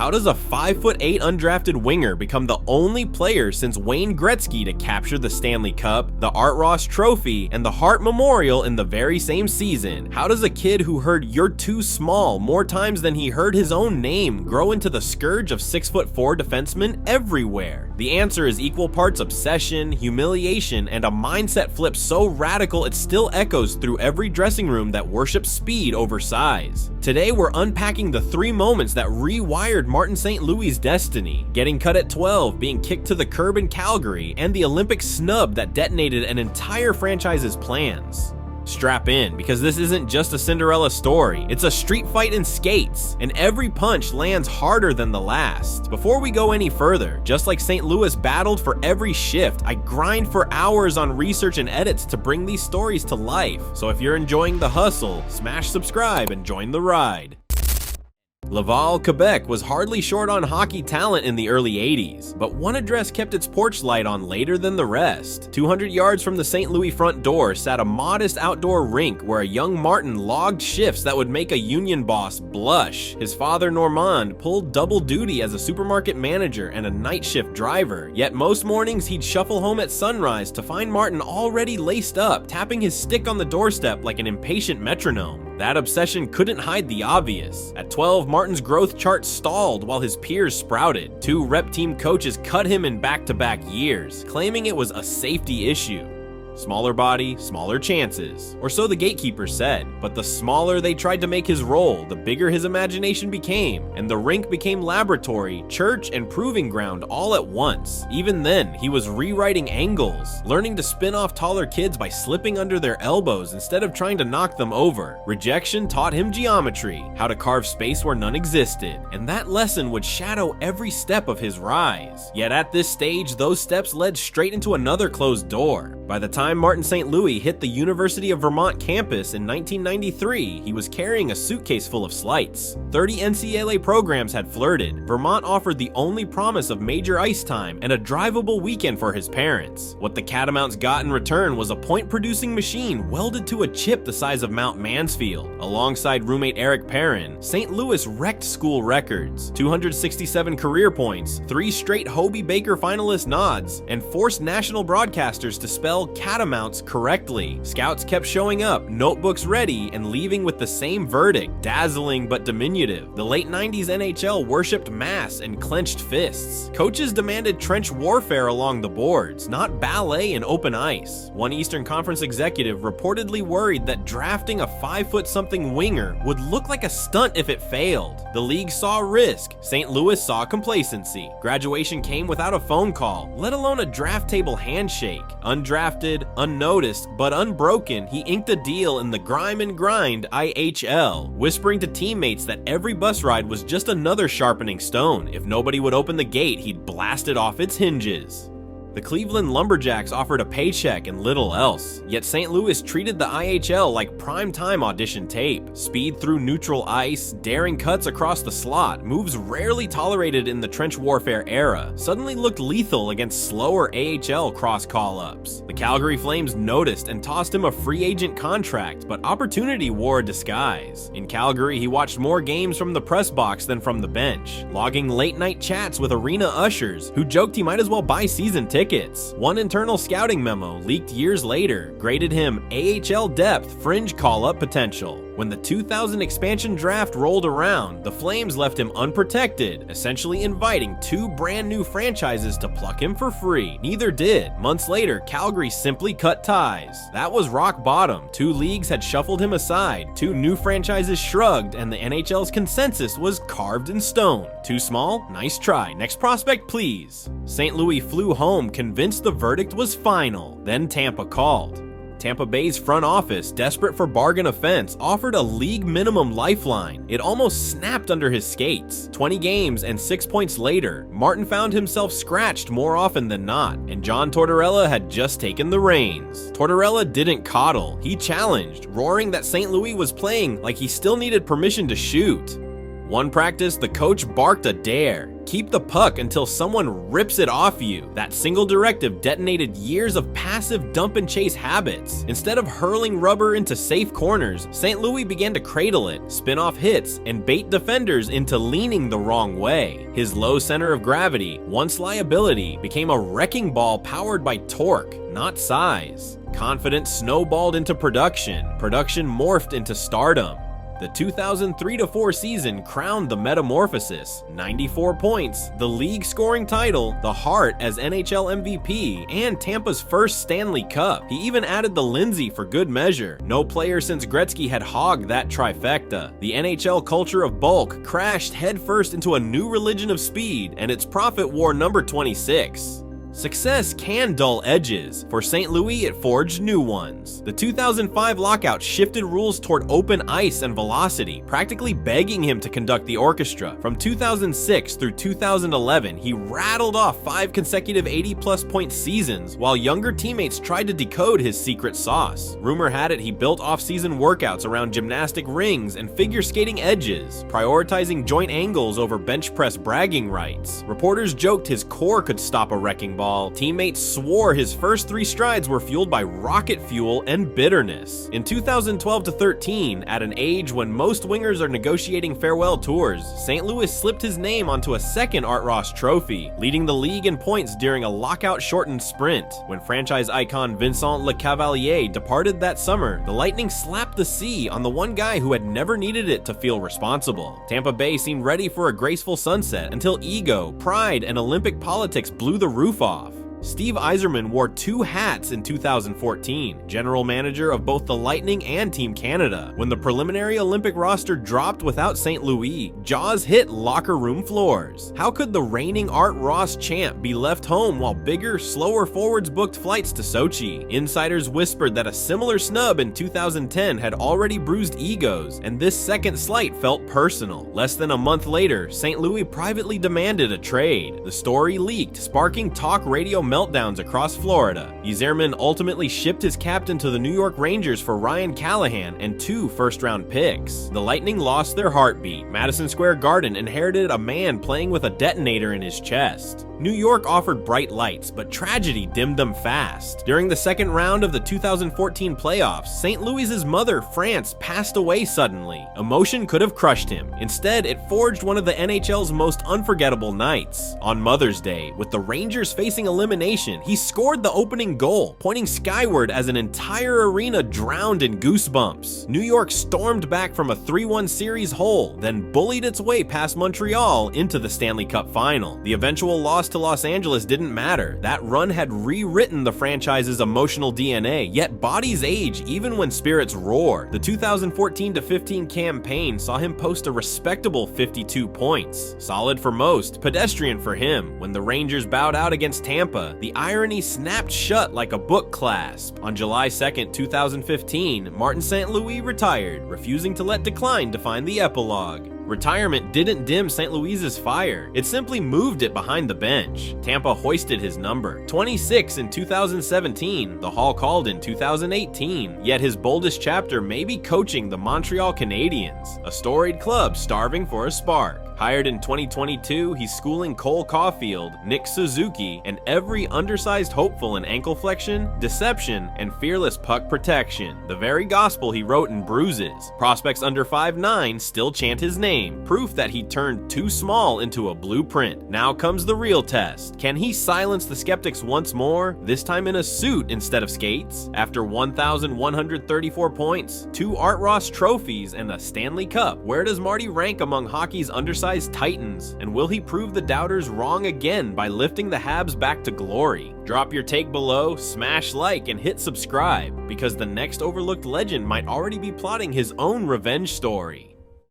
How does a 5'8" undrafted winger become the only player since Wayne Gretzky to capture the Stanley Cup, the Art Ross Trophy, and the Hart Memorial in the very same season? How does a kid who heard "you're too small" more times than he heard his own name grow into the scourge of 6'4" defensemen everywhere? The answer is equal parts obsession, humiliation, and a mindset flip so radical it still echoes through every dressing room that worships speed over size. Today we're unpacking the 3 moments that rewired Martin St. Louis' destiny: getting cut at 12, being kicked to the curb in Calgary, and the Olympic snub that detonated an entire franchise's plans. Strap in, because this isn't just a Cinderella story, it's a street fight in skates, and every punch lands harder than the last. Before we go any further, just like St. Louis battled for every shift, I grind for hours on research and edits to bring these stories to life. So if you're enjoying the hustle, smash subscribe and join the ride. Laval, Quebec was hardly short on hockey talent in the early 80s, but one address kept its porch light on later than the rest. 200 yards from the St. Louis front door sat a modest outdoor rink where a young Martin logged shifts that would make a union boss blush. His father, Normand, pulled double duty as a supermarket manager and a night shift driver, yet most mornings he'd shuffle home at sunrise to find Martin already laced up, tapping his stick on the doorstep like an impatient metronome. That obsession couldn't hide the obvious. At 12, Martin's growth chart stalled while his peers sprouted. 2 rep team coaches cut him in back-to-back years, claiming it was a safety issue. Smaller body, smaller chances, or so the gatekeeper said. But the smaller they tried to make his role, the bigger his imagination became, and the rink became laboratory, church, and proving ground all at once. Even then, he was rewriting angles, learning to spin off taller kids by slipping under their elbows instead of trying to knock them over. Rejection taught him geometry, how to carve space where none existed, and that lesson would shadow every step of his rise. Yet at this stage, those steps led straight into another closed door. By the time Martin St. Louis hit the University of Vermont campus in 1993, he was carrying a suitcase full of slights. 30 NCAA programs had flirted. Vermont offered the only promise of major ice time and a drivable weekend for his parents. What the Catamounts got in return was a point-producing machine welded to a chip the size of Mount Mansfield. Alongside roommate Eric Perrin, St. Louis wrecked school records: 267 career points, 3 straight Hobey Baker finalist nods, and forced national broadcasters to spell Catamounts correctly. Scouts kept showing up, notebooks ready, and leaving with the same verdict: dazzling but diminutive. The late 90s NHL worshipped mass and clenched fists. Coaches demanded trench warfare along the boards, not ballet in open ice. One Eastern Conference executive reportedly worried that drafting a 5-foot-something winger would look like a stunt if it failed. The league saw risk. St. Louis saw complacency. Graduation came without a phone call, let alone a draft table handshake. Undrafted, unnoticed, but unbroken, he inked a deal in the grime and grind IHL, whispering to teammates that every bus ride was just another sharpening stone. If nobody would open the gate, he'd blast it off its hinges. The Cleveland Lumberjacks offered a paycheck and little else, yet St. Louis treated the IHL like prime-time audition tape. Speed through neutral ice, daring cuts across the slot, moves rarely tolerated in the trench warfare era, suddenly looked lethal against slower AHL cross call-ups. The Calgary Flames noticed and tossed him a free agent contract, but opportunity wore a disguise. In Calgary, he watched more games from the press box than from the bench, logging late-night chats with arena ushers who joked he might as well buy season tickets. One internal scouting memo, leaked years later, graded him AHL depth, fringe call-up potential. When the 2000 expansion draft rolled around, the Flames left him unprotected, essentially inviting 2 brand new franchises to pluck him for free. Neither did. Months later, Calgary simply cut ties. That was rock bottom. 2 leagues had shuffled him aside, 2 new franchises shrugged, and the NHL's consensus was carved in stone. Too small? Nice try. Next prospect, please. St. Louis flew home, convinced the verdict was final. Then Tampa called. Tampa Bay's front office, desperate for bargain offense, offered a league minimum lifeline. It almost snapped under his skates. 20 games and 6 points later, Martin found himself scratched more often than not, and John Tortorella had just taken the reins. Tortorella didn't coddle, he challenged, roaring that St. Louis was playing like he still needed permission to shoot. One practice, the coach barked a dare. Keep the puck until someone rips it off you. That single directive detonated years of passive dump and chase habits. Instead of hurling rubber into safe corners, St. Louis began to cradle it, spin off hits, and bait defenders into leaning the wrong way. His low center of gravity, once liability, became a wrecking ball powered by torque, not size. Confidence snowballed into production. Production morphed into stardom. The 2003-04 season crowned the metamorphosis. 94 points, the league scoring title, the Hart as NHL MVP, and Tampa's first Stanley Cup. He even added the Lindsay for good measure. No player since Gretzky had hogged that trifecta. The NHL culture of bulk crashed headfirst into a new religion of speed, and its prophet wore number 26. Success can dull edges. For St. Louis, it forged new ones. The 2005 lockout shifted rules toward open ice and velocity, practically begging him to conduct the orchestra. From 2006 through 2011, he rattled off 5 consecutive 80-plus point seasons, while younger teammates tried to decode his secret sauce. Rumor had it he built off-season workouts around gymnastic rings and figure skating edges, prioritizing joint angles over bench press bragging rights. Reporters joked his core could stop a wrecking ball. Teammates swore his first 3 strides were fueled by rocket fuel and bitterness. In 2012-13, at an age when most wingers are negotiating farewell tours, St. Louis slipped his name onto a second Art Ross trophy, leading the league in points during a lockout-shortened sprint. When franchise icon Vincent Lecavalier departed that summer, the Lightning slapped the C on the one guy who had never needed it to feel responsible. Tampa Bay seemed ready for a graceful sunset until ego, pride, and Olympic politics blew the roof off. Steve Yzerman wore 2 hats in 2014, general manager of both the Lightning and Team Canada. When the preliminary Olympic roster dropped without St. Louis, jaws hit locker room floors. How could the reigning Art Ross champ be left home while bigger, slower forwards booked flights to Sochi? Insiders whispered that a similar snub in 2010 had already bruised egos, and this second slight felt personal. Less than a month later, St. Louis privately demanded a trade. The story leaked, sparking talk radio meltdowns across Florida. Yzerman ultimately shipped his captain to the New York Rangers for Ryan Callahan and 2 first-round picks. The Lightning lost their heartbeat. Madison Square Garden inherited a man playing with a detonator in his chest. New York offered bright lights, but tragedy dimmed them fast. During the second round of the 2014 playoffs, St. Louis's mother, France, passed away suddenly. Emotion could have crushed him. Instead, it forged one of the NHL's most unforgettable nights. On Mother's Day, with the Rangers facing elimination, he scored the opening goal, pointing skyward as an entire arena drowned in goosebumps. New York stormed back from a 3-1 series hole, then bullied its way past Montreal into the Stanley Cup final. The eventual loss to Los Angeles didn't matter. That run had rewritten the franchise's emotional DNA, yet bodies age even when spirits roar. The 2014-15 campaign saw him post a respectable 52 points. Solid for most, pedestrian for him. When the Rangers bowed out against Tampa, the irony snapped shut like a book clasp. On July 2nd, 2015, Martin St. Louis retired, refusing to let decline define the epilogue. Retirement didn't dim St. Louis's fire, it simply moved it behind the bench. Tampa hoisted his number, 26 in 2017, the Hall called in 2018, yet his boldest chapter may be coaching the Montreal Canadiens, a storied club starving for a spark. Hired in 2022, he's schooling Cole Caulfield, Nick Suzuki, and every undersized hopeful in ankle flexion, deception, and fearless puck protection, the very gospel he wrote in Bruises. Prospects under 5'9" still chant his name, proof that he turned too small into a blueprint. Now comes the real test. Can he silence the skeptics once more, this time in a suit instead of skates? After 1,134 points, 2 Art Ross trophies, and a Stanley Cup, where does Marty rank among hockey's undersized titans, and will he prove the doubters wrong again by lifting the Habs back to glory? Drop your take below, smash like, and hit subscribe, because the next overlooked legend might already be plotting his own revenge story.